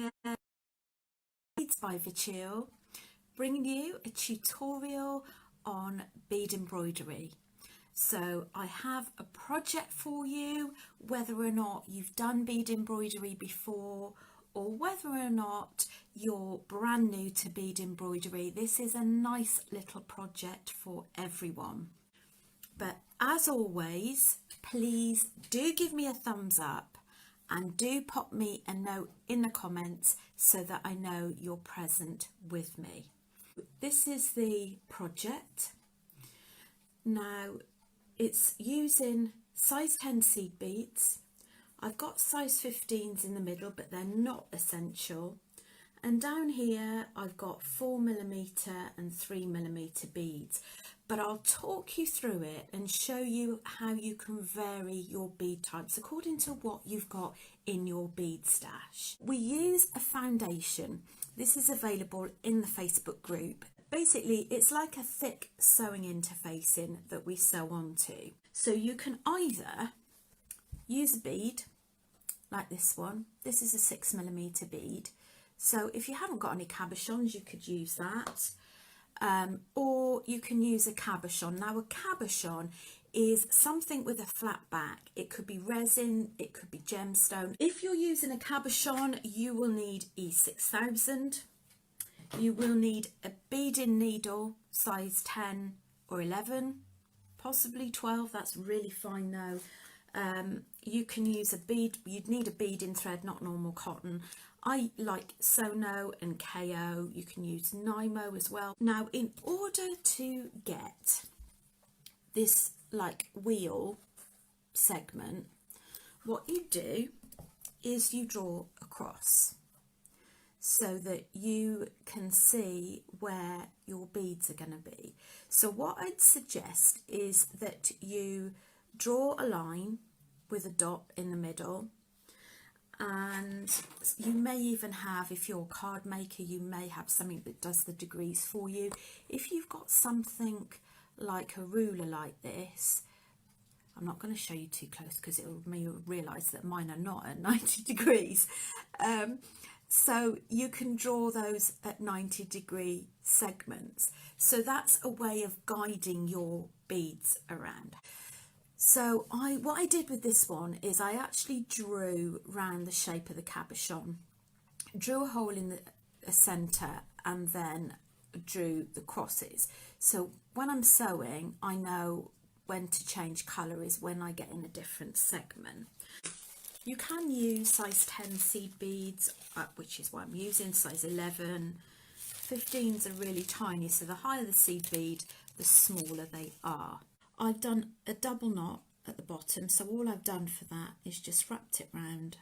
here, Beads by Virtue, bringing you a tutorial on bead embroidery. So I have a project for you, whether or not you've done bead embroidery before or whether or not you're brand new to bead embroidery. This is a nice little project for everyone. But as always, please do give me a thumbs up and do pop me a note in the comments so that I know you're present with me. This is the project. Now it's using size 10 seed beads. I've got size 15s in the middle, but they're not essential. And down here I've got 4mm and 3mm beads, but I'll talk you through it and show you how you can vary your bead types according to what you've got in your bead stash. We use a foundation. This is available in the Facebook group. Basically, it's like a thick sewing interfacing that we sew onto. So you can either use a bead like this one. This is a 6mm bead. So if you haven't got any cabochons, you could use that. Or you can use a cabochon. Now a cabochon is something with a flat back. It could be resin, it could be gemstone. If you're using a cabochon, you will need E6000. You will need a beading needle, size 10 or 11, possibly 12, that's really fine though. You can use a bead, you'd need a beading thread, not normal cotton. I like Sono and KO, you can use Nymo as well. Now in order to get this like wheel segment, what you do is you draw a cross so that you can see where your beads are going to be. So what I'd suggest is that you draw a line with a dot in the middle, and you may even have, if you're a card maker, you may have something that does the degrees for you. If you've got something like a ruler like this, I'm not going to show you too close because it'll make you realise that mine are not at 90 degrees. So you can draw those at 90-degree segments. So that's a way of guiding your beads around. So what I did with this one is I actually drew round the shape of the cabochon, drew a hole in the centre and then drew the crosses. So when I'm sewing, I know when to change colour is when I get in a different segment. You can use size 10 seed beads, which is what I'm using, size 11. 15s are really tiny, so the higher the seed bead, the smaller they are. I've done a double knot at the bottom, so all I've done for that is just wrapped it round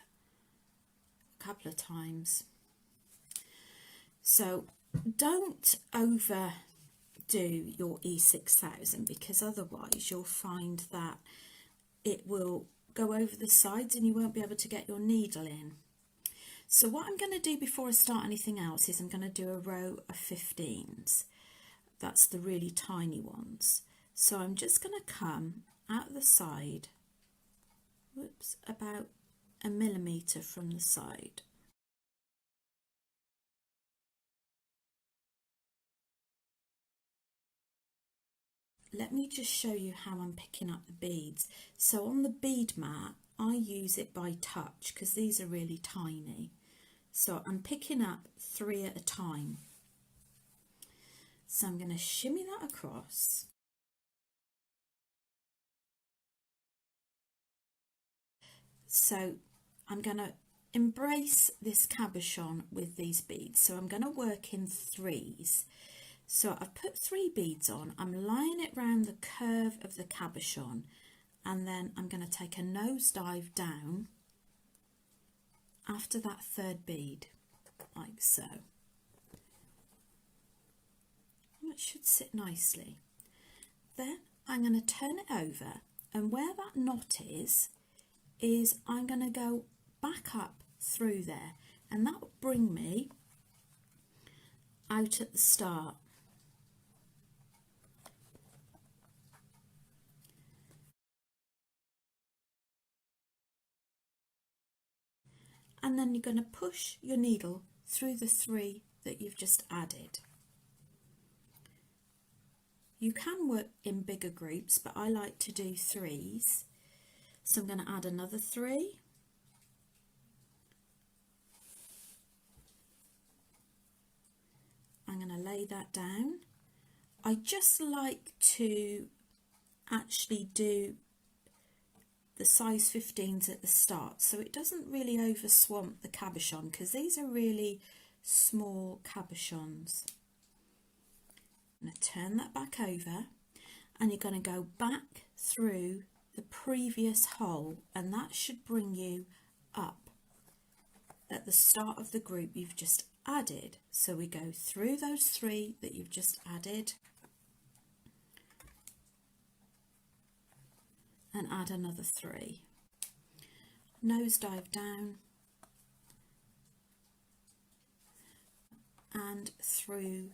a couple of times. So don't overdo your E6000 because otherwise you'll find that it will go over the sides and you won't be able to get your needle in. So what I'm going to do before I start anything else is I'm going to do a row of 15s. That's the really tiny ones. So I'm just going to come out the side, whoops, about 1mm from the side. Let me just show you how I'm picking up the beads. So on the bead mat, I use it by touch because these are really tiny. So I'm picking up 3 at a time. So I'm going to shimmy that across. So I'm going to embrace this cabochon with these beads. So I'm going to work in 3s. So I've put 3 beads on, I'm lying it round the curve of the cabochon, and then I'm going to take a nosedive down after that 3rd bead, like so. And it should sit nicely. Then I'm going to turn it over, and where that knot is I'm going to go back up through there, and that will bring me out at the start. and then you're going to push your needle through the 3 that you've just added. You can work in bigger groups, but I like to do 3s. So I'm going to add another 3. I'm going to lay that down. I just like to actually do the size 15s at the start, so it doesn't really over swamp the cabochon, because these are really small cabochons. I'm going to turn that back over, and you're going to go back through the previous hole, and that should bring you up at the start of the group you've just added. So we go through those 3 that you've just added and add another 3. Nosedive down and through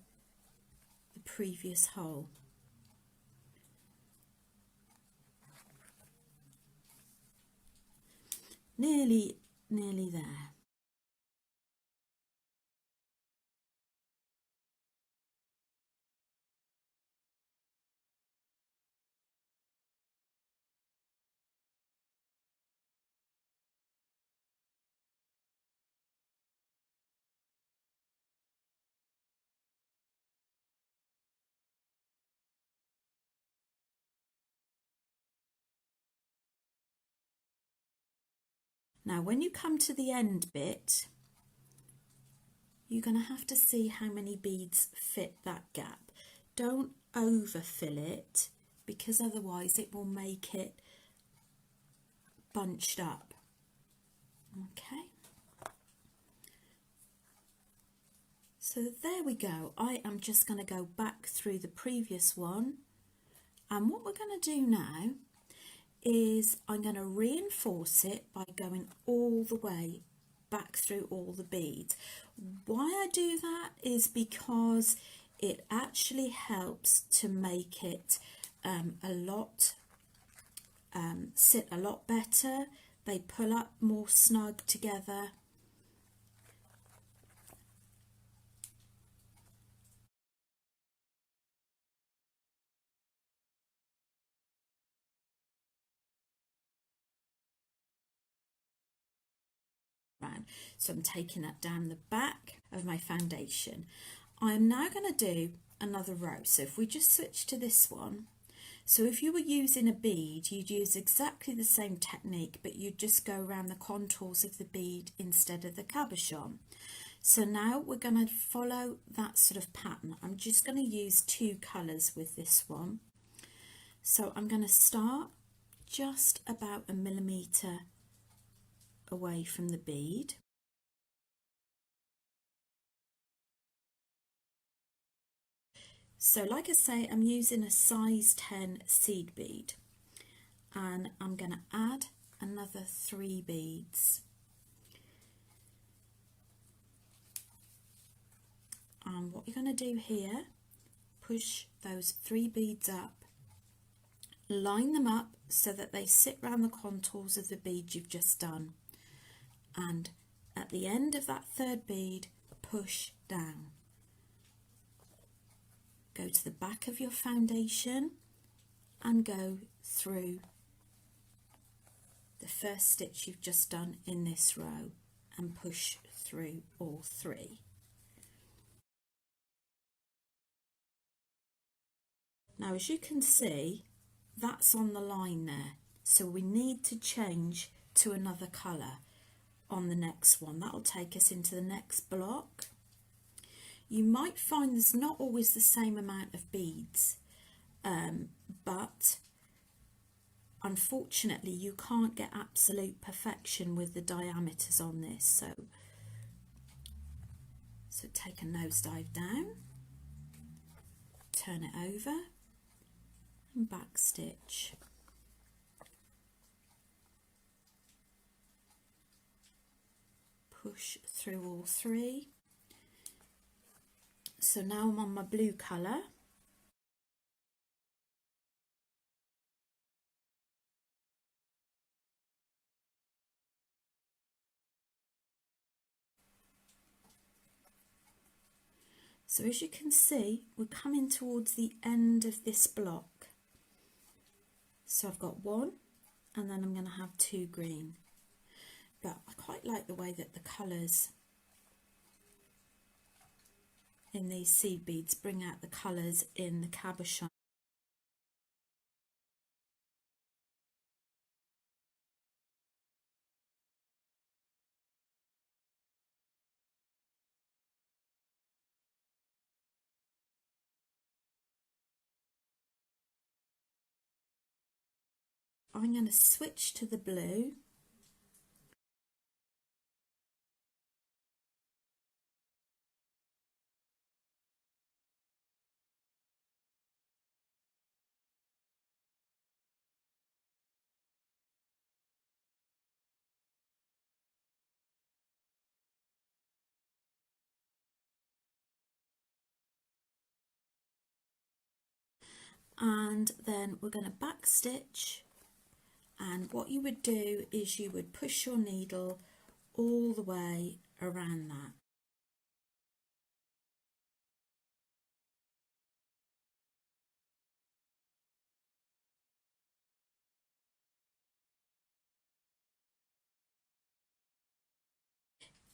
the previous hole. Nearly there. Now when you come to the end bit, you're going to have to see how many beads fit that gap. Don't overfill it, because otherwise it will make it bunched up. Okay, so there we go. I am just going to go back through the previous one, and what we're going to do now is I'm going to reinforce it by going all the way back through all the beads. Why I do that is because it actually helps to make it sit a lot better. They pull up more snug together. So I'm taking that down the back of my foundation. I'm now going to do another row. So if we just switch to this one, so if you were using a bead, you'd use exactly the same technique, but you'd just go around the contours of the bead instead of the cabochon. So now we're going to follow that sort of pattern. I'm just going to use 2 colours with this one. So I'm going to start just about 1 millimetre away from the bead. So like I say, I'm using a size 10 seed bead, and I'm going to add another 3 beads. And what you're going to do here, push those 3 beads up, line them up so that they sit around the contours of the bead you've just done, and at the end of that 3rd bead, push down. Go to the back of your foundation and go through the first stitch you've just done in this row and push through all 3. Now as you can see, that's on the line there, so we need to change to another colour on the next one. That'll take us into the next block. You might find there's not always the same amount of beads, but unfortunately you can't get absolute perfection with the diameters on this. So take a nosedive down, turn it over and back stitch. Push through all 3. So now I'm on my blue colour. So as you can see, we're coming towards the end of this block. So I've got one, and then I'm going to have two green. But I quite like the way that the colours in these seed beads bring out the colours in the cabochon. I'm going to switch to the blue. And then we're going to back stitch, and what you would do is you would push your needle all the way around that.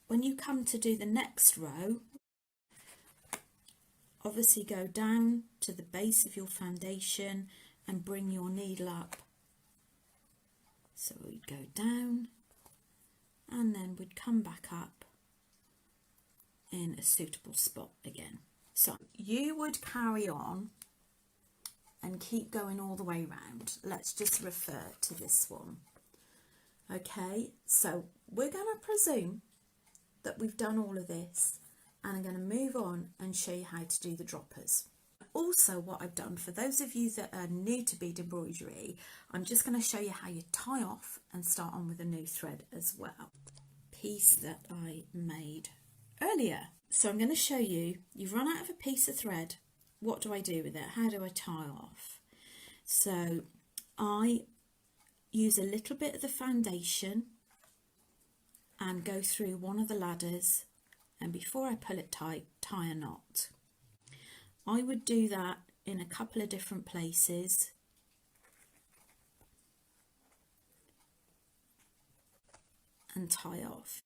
When you come to do the next row, obviously go down to the base of your foundation and bring your needle up. So we'd go down and then we'd come back up in a suitable spot again. So you would carry on and keep going all the way round. Let's just refer to this one. Okay, so we're going to presume that we've done all of this, and I'm going to move on and show you how to do the droppers. Also, what I've done, for those of you that are new to bead embroidery, I'm just going to show you how you tie off and start on with a new thread as well. Piece that I made earlier. So I'm going to show you, you've run out of a piece of thread. What do I do with it? How do I tie off? So I use a little bit of the foundation and go through one of the ladders, and before I pull it tight, tie a knot. I would do that in a couple of different places. And tie off.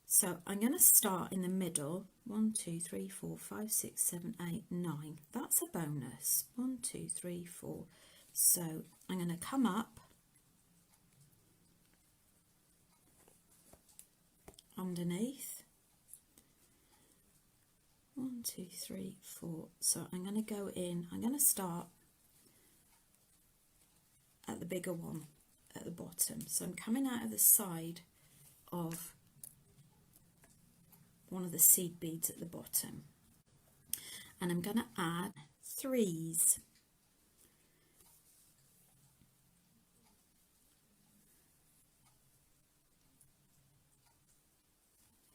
So I'm going to start in the middle. 1, 2, 3, 4, 5, 6, 7, 8, 9. That's a bonus. 1, 2, 3, 4. So I'm going to come up underneath. 1, 2, 3, 4. So I'm going to go in. I'm going to start at the bigger one at the bottom. So I'm coming out of the side of one of the seed beads at the bottom, and I'm going to add threes.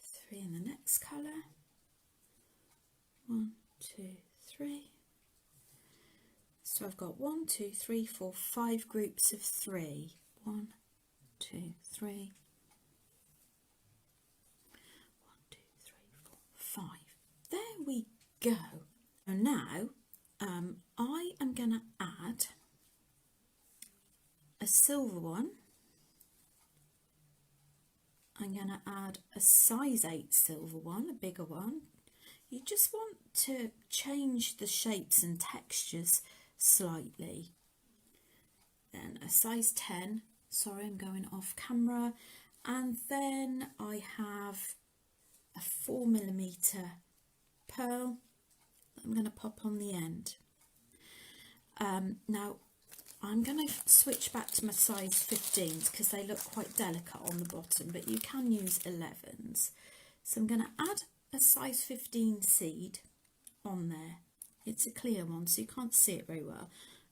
Three in the next colour. 1, 2, 3. So I've got 1, 2, 3, 4, 5 groups of 3. 1, 2, 3. 1, 2, 3, 4, 5. There we go. And now I am going to add a silver one. I'm going to add a size 8 silver one, a bigger one. You just want to change the shapes and textures slightly. Then a size 10, sorry I'm going off camera, and then I have a 4mm pearl that I'm going to pop on the end. Now I'm going to switch back to my size 15s because they look quite delicate on the bottom, but you can use 11s. So I'm going to add a size 15 seed on there. It's a clear one, so you can't see it very well.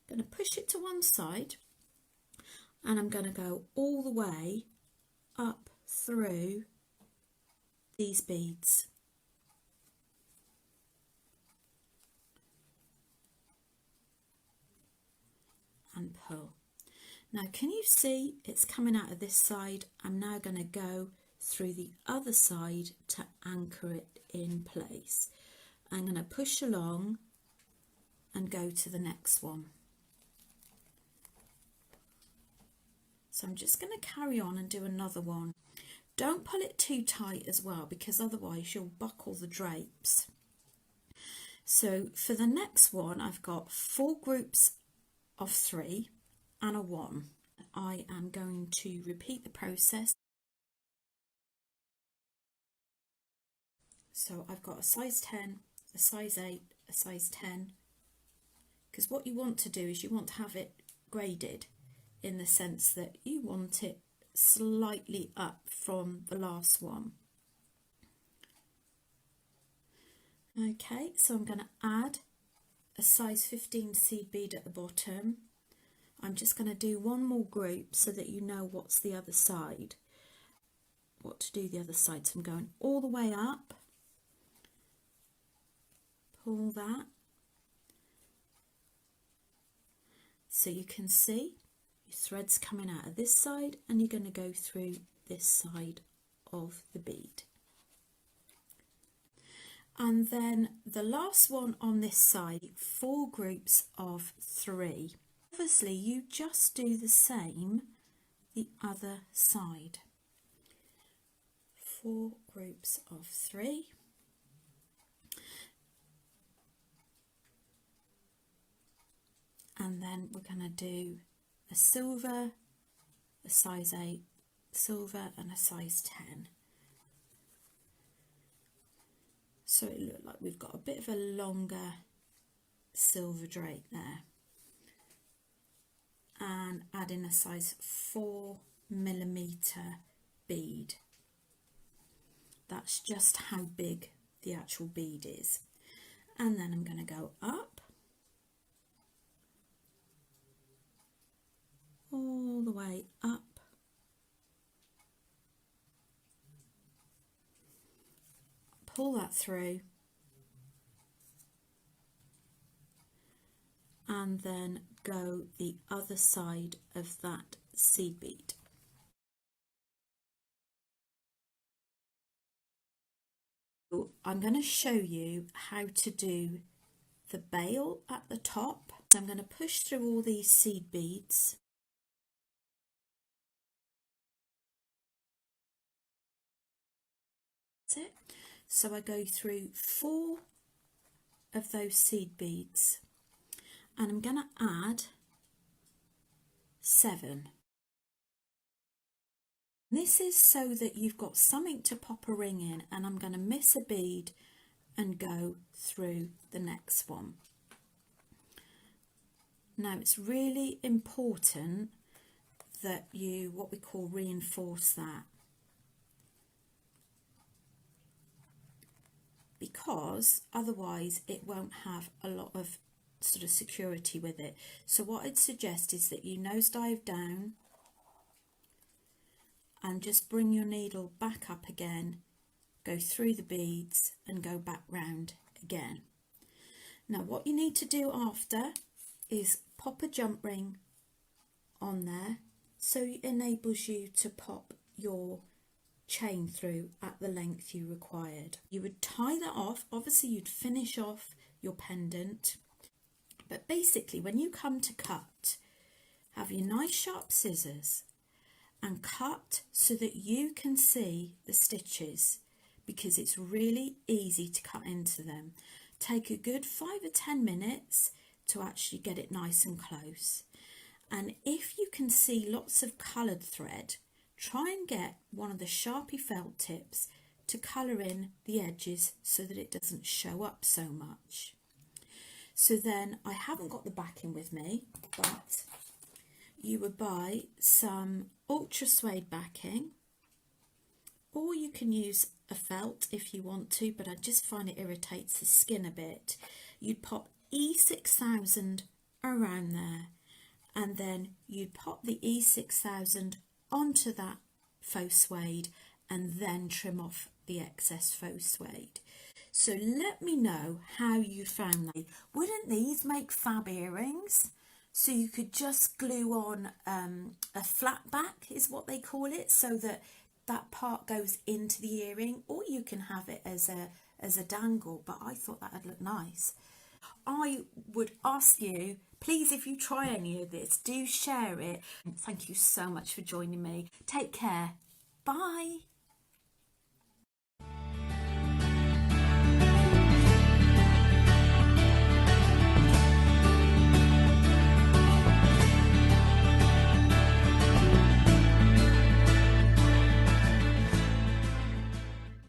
I'm going to push it to one side, and I'm going to go all the way up through these beads. And pull. Now can you see it's coming out of this side? I'm now going to go through the other side to anchor it in place. I'm going to push along and go to the next one. So I'm just going to carry on and do another one. Don't pull it too tight as well, because otherwise you'll buckle the drapes. So for the next one, I've got 4 groups of 3 and a 1. I am going to repeat the process. So I've got a size 10, a size 8, a size 10, because what you want to do is you want to have it graded in the sense that you want it slightly up from the last one. Okay, so I'm going to add a size 15 seed bead at the bottom. I'm just going to do one more group so that you know what's the other side, what to do the other side. So I'm going all the way up, pull that, so you can see your threads coming out of this side, and you're going to go through this side of the bead. And then the last one on this side, 4 groups of 3. Obviously you just do the same the other side. 4 groups of 3. And then we're going to do a silver, a size 8, silver and a size 10. So it looked like we've got a bit of a longer silver drape there. And add in a size 4mm bead. That's just how big the actual bead is. And then I'm going to go up, all the way up, pull that through, and then go the other side of that seed bead. I'm going to show you how to do the bail at the top. I'm going to push through all these seed beads. That's it. So I go through 4 of those seed beads, and I'm going to add 7. This is so that you've got something to pop a ring in, and I'm going to miss a bead and go through the next one. Now it's really important that you, what we call, reinforce that, because otherwise it won't have a lot of sort of security with it. So what I'd suggest is that you nosedive down and just bring your needle back up again, go through the beads and go back round again. Now what you need to do after is pop a jump ring on there, so it enables you to pop your chain through at the length you required. You would tie that off, obviously you'd finish off your pendant, but basically when you come to cut, have your nice sharp scissors and cut so that you can see the stitches, because it's really easy to cut into them. Take a good 5 or 10 minutes to actually get it nice and close. And if you can see lots of coloured thread, try and get one of the Sharpie felt tips to colour in the edges so that it doesn't show up so much. So then, I haven't got the backing with me, but you would buy some ultra suede backing, or you can use a felt if you want to, but I just find it irritates the skin a bit. You'd pop E6000 around there, and then you'd pop the E6000 onto that faux suede and then trim off the excess faux suede. So let me know how you found that. Wouldn't these make fab earrings? So you could just glue on a flat back is what they call it, so that that part goes into the earring, or you can have it as a dangle, but I thought that would look nice. I would ask you, please, if you try any of this, do share it. Thank you so much for joining me. Take care. Bye.